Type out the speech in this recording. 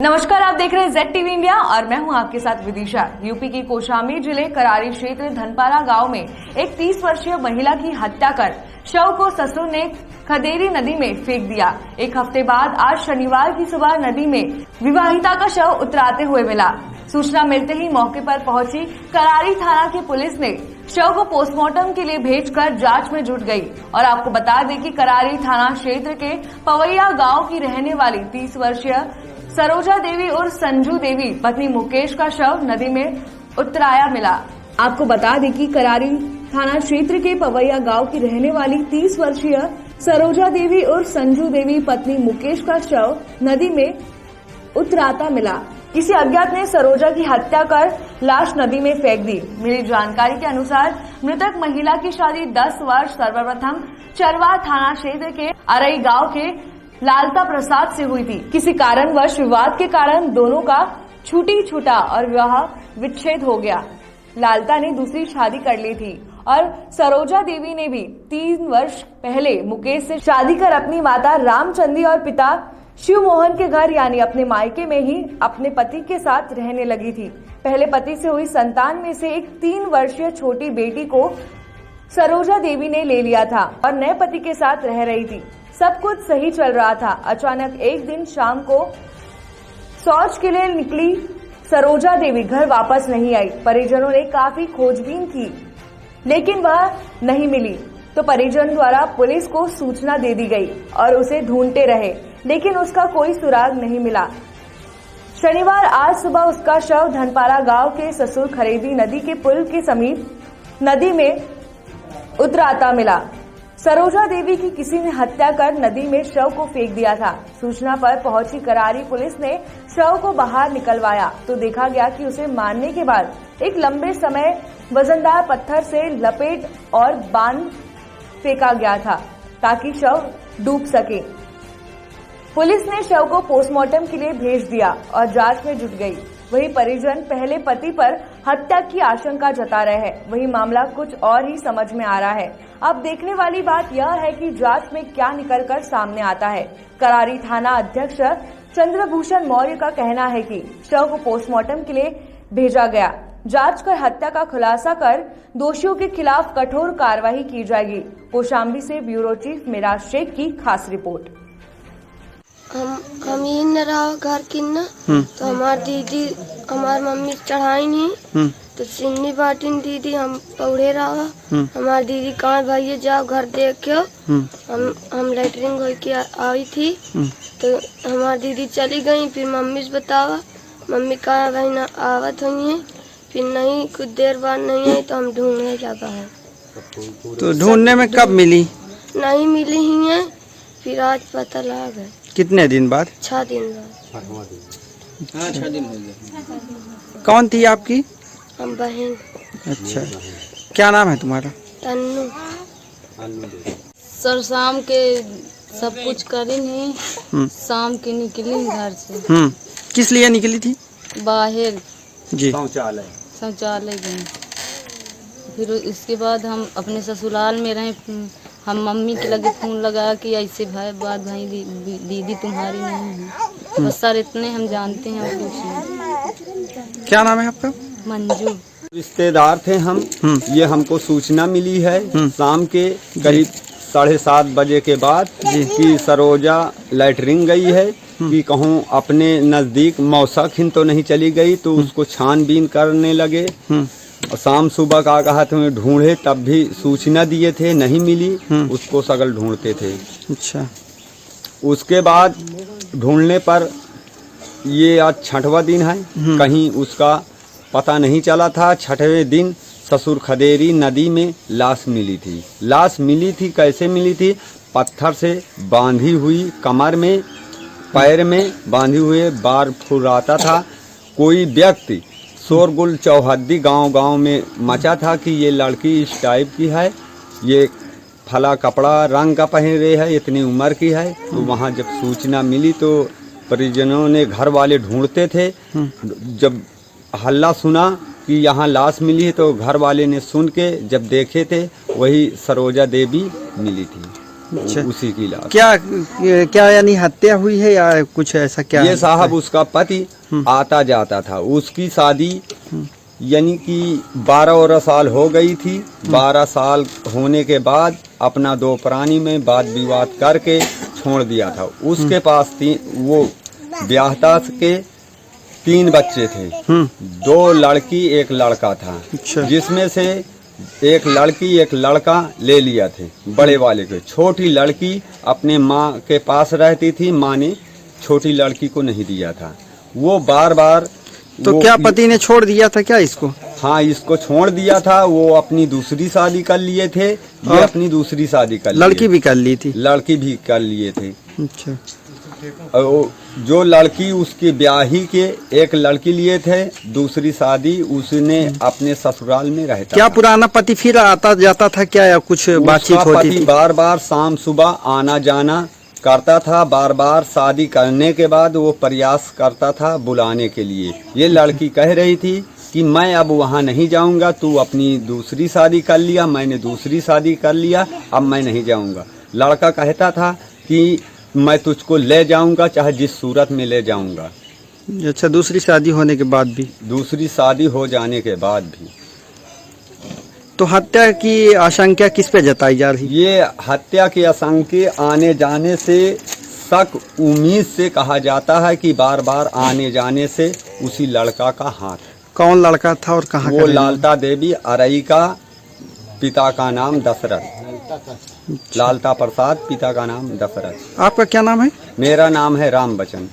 नमस्कार, आप देख रहे हैं ZTV इंडिया और मैं हूं आपके साथ विदिशा। यूपी की कौशाम्बी जिले करारी क्षेत्र धनपारा गांव में एक 30 वर्षीय महिला की हत्या कर शव को ससुर ने खदेरी नदी में फेंक दिया। एक हफ्ते बाद आज शनिवार की सुबह नदी में विवाहिता का शव उतराते हुए मिला। सूचना मिलते ही मौके पर पहुंची करारी थाना की पुलिस ने शव को पोस्टमार्टम के लिए भेजकर जांच में जुट गई। और आपको बता दें कि करारी थाना क्षेत्र के पवैया गांव की रहने वाली 30 वर्षीय सरोजा देवी और संजू देवी पत्नी मुकेश का शव नदी में उतराया मिला। आपको बता दें कि करारी थाना क्षेत्र के पवैया गांव की रहने वाली 30 वर्षीय सरोजा देवी और संजू देवी पत्नी मुकेश का शव नदी में उतराता मिला। किसी अज्ञात ने सरोजा की हत्या कर लाश नदी में फेंक दी। मिली जानकारी के अनुसार मृतक महिला की शादी 10 वर्ष सर्वप्रथम चरवा थाना क्षेत्र के अरई गांव के लालता प्रसाद से हुई थी। किसी कारणवश विवाद के कारण दोनों का छूटा और विवाह विच्छेद हो गया। लालता ने दूसरी शादी कर ली थी और सरोजा देवी ने भी 3 वर्ष पहले मुकेश से शादी कर अपनी माता रामचंदी और पिता शिव मोहन के घर यानी अपने मायके में ही अपने पति के साथ रहने लगी थी। पहले पति से हुई संतान में से एक 3 वर्षीय छोटी बेटी को सरोजा देवी ने ले लिया था और नए पति के साथ रह रही थी। सब कुछ सही चल रहा था। अचानक एक दिन शाम को शौच के लिए निकली सरोजा देवी घर वापस नहीं आई। परिजनों ने काफी खोजबीन की लेकिन वह नहीं मिली, तो परिजन द्वारा पुलिस को सूचना दे दी गई और उसे ढूंढते रहे लेकिन उसका कोई सुराग नहीं मिला। शनिवार आज सुबह उसका शव धनपारा गांव के ससुर खरेदी नदी के पुल के समीप नदी में उतराता मिला। सरोजा देवी की किसी ने हत्या कर नदी में शव को फेंक दिया था। सूचना पर पहुंची करारी पुलिस ने शव को बाहर निकलवाया तो देखा गया कि उसे मारने के बाद एक लंबे समय वजनदार पत्थर से लपेट और बांध फेंका गया था ताकि शव डूब सके। पुलिस ने शव को पोस्टमार्टम के लिए भेज दिया और जांच में जुट गई। वहीं परिजन पहले पति पर हत्या की आशंका जता रहे हैं। वहीं मामला कुछ और ही समझ में आ रहा है। अब देखने वाली बात यह है कि जांच में क्या निकलकर सामने आता है। करारी थाना अध्यक्ष चंद्रभूषण मौर्य का कहना है कि शव को पोस्टमार्टम के लिए भेजा गया। जांच कर हत्या का खुलासा कर दोषियों के खिलाफ कठोर कार्रवाई की जाएगी। कौशाम्बी से ब्यूरो चीफ मिराज शेख की खास रिपोर्ट। हम ही न रहा घर की न तो हमारी दीदी हमारी मम्मी चढ़ाई नहीं तो सिन्नी बाटिन दीदी हम पौड़े रहा। हमारी दीदी कहाँ भैया जाओ घर देखो। हम लेटरिंग हो के आई थी तो हमारी दीदी चली गई। फिर मम्मी से बतावा, मम्मी कहाँ भाई न आवत हुई है। फिर नहीं कुछ देर बाद नहीं आई तो हम ढूंढने लगा है। तो ढूंढने में कब मिली? नहीं मिली ही है। फिर आज पता लगा। कितने दिन बाद? 6 दिन बाद। 6 दिन हो गए। कौन थी आपकी? हम बहन। अच्छा, क्या नाम है तुम्हारा? तन्नू। सर शाम के सब कुछ करी नहीं, शाम के निकली घर से। किस लिए निकली थी? बाहर जी शौचालय गए। फिर उसके बाद हम अपने ससुराल में रहे। हम मम्मी के लगे फोन लगा कि ऐसे भाई दीदी तुम्हारी नहीं है। बस सर इतने हम जानते हैं और कुछ नहीं। क्या नाम है आपका? मंजू। रिश्तेदार थे हम। ये हमको सूचना मिली है शाम के करीब 7:30 बजे के बाद कि सरोजा लैटरिंग गई है कि कहूँ अपने नजदीक मौसा खिन तो नहीं चली गई। तो उसको छानबीन करने लगे। शाम सुबह का कहा तुम्हें ढूंढे, तब भी सूचना दिए थे, नहीं मिली। उसको सगल ढूंढते थे। अच्छा, उसके बाद ढूंढने पर ये आज 6वां दिन है, कहीं उसका पता नहीं चला था। 6वें दिन ससुर खदेरी नदी में लाश मिली थी। लाश मिली थी कैसे मिली थी? पत्थर से बांधी हुई, कमर में पैर में बांधी हुए बार फुराता था। कोई व्यक्ति शोरगुल चौहद्दी गांव में मचा था कि ये लड़की इस टाइप की है, ये फला कपड़ा रंग का पहन रही है, इतनी उम्र की है। तो वहाँ जब सूचना मिली तो परिजनों ने, घर वाले ढूंढते थे। जब हल्ला सुना कि यहाँ लाश मिली है तो घर वाले ने सुन के जब देखे थे वही सरोजा देवी मिली थी। अच्छा। उसी की लाश। क्या क्या यानी हत्या हुई है या कुछ ऐसा क्या ये है? साहब उसका पति आता जाता था, उसकी शादी यानी कि 12 साल हो गई थी। 12 साल होने के बाद अपना दो प्राणी में वाद विवाद करके छोड़ दिया था। उसके पास वो ब्याहता के 3 बच्चे थे, 2 लड़की 1 लड़का था, अच्छा। जिसमें से 1 लड़की 1 लड़का ले लिया थे बड़े वाले के। छोटी लड़की अपने माँ के पास रहती थी, माँ ने छोटी लड़की को नहीं दिया था। वो बार बार तो क्या पति ने छोड़ दिया था क्या इसको? हाँ, इसको छोड़ दिया था। वो अपनी दूसरी शादी कर लिए थे, ये अपनी दूसरी शादी कर लड़की भी कर ली थी? लड़की भी कर लिए थे। अच्छा। और जो लड़की उसकी ब्याही के 1 लड़की लिए थे, दूसरी शादी उसने अपने ससुराल में रहता क्या था। पुराना पति फिर आता जाता था क्या या कुछ बातचीत उसका होती पति थी? बार बार शाम सुबह आना जाना करता था। बार बार शादी करने के बाद वो प्रयास करता था बुलाने के लिए। ये लड़की कह रही थी कि मैं अब वहाँ नहीं जाऊंगा, तू अपनी दूसरी शादी कर लिया, मैंने दूसरी शादी कर लिया, अब मैं नहीं जाऊंगा। लड़का कहता था कि मैं तुझको ले जाऊंगा, चाहे जिस सूरत में ले जाऊंगा। अच्छा, दूसरी शादी होने के बाद भी? दूसरी शादी हो जाने के बाद भी। तो हत्या की आशंका किस पे जताई जा रही? ये हत्या की आशंका आने जाने से, शक उम्मीद से कहा जाता है कि बार बार आने जाने से उसी लड़का का हाथ। कौन लड़का था और कहाँ वो का रहने? लालता देवी अरई का, पिता का नाम दशरथ, लालता प्रसाद, पिता का नाम दशरथ। आपका क्या नाम है? मेरा नाम है राम बचन।